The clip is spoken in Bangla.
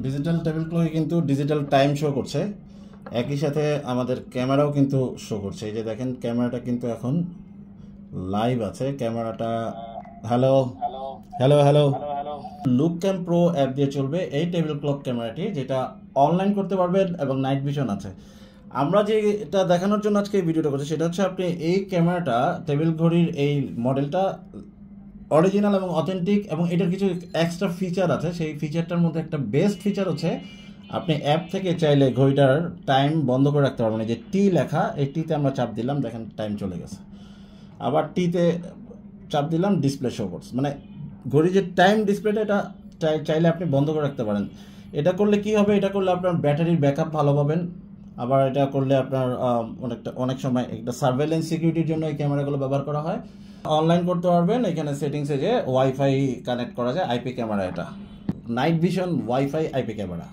ডিজিটাল টেবিল ক্লকে কিন্তু ডিজিটাল টাইম শো করছে, একই সাথে আমাদের ক্যামেরাও কিন্তু শো করছে। এই যে দেখেন ক্যামেরাটা কিন্তু এখন লাইভ আছে ক্যামেরাটা। Hello hello hello. লুক ক্যাম প্রো অ্যাপ দিয়ে চলবে এই টেবিল ক্লক ক্যামেরাটি, যেটা অনলাইন করতে পারবেন এবং নাইট ভিশন আছে। আমরা যেটা দেখানোর জন্য আজকে এই ভিডিওটা করছি সেটা হচ্ছে আপনি এই ক্যামেরাটা টেবিল ঘড়ির এই মডেলটা অরিজিনাল এবং অথেন্টিক, এবং এটার কিছু এক্সট্রা ফিচার আছে। সেই ফিচারটার মধ্যে একটা বেস্ট ফিচার হচ্ছে আপনি অ্যাপ থেকে চাইলে ঘড়িটার টাইম বন্ধ করে রাখতে পারবেন। এই যে টি লেখা, এই টিতে আমরা চাপ দিলাম, দেখেন টাইম চলে গেছে। আবার টিতে চাপ দিলাম, ডিসপ্লে শো করছে, মানে ঘড়ির যে টাইম ডিসপ্লেটা এটা চাইলে আপনি বন্ধ করে রাখতে পারেন। এটা করলে কি হবে, এটা করলে আপনার ব্যাটারির ব্যাকআপ ভালো পাবেন। আবার এটা করলে আপনার অনেক সময় একটা সার্ভেলেন্স সিকিউরিটির জন্য এই ক্যামেরাগুলো ব্যবহার করা হয়। অনলাইন করতে পারবেন, এখানে সেটিংসে যে ওয়াইফাই কানেক্ট করা যায়, আইপি ক্যামেরা, এটা night vision wifi IP camera.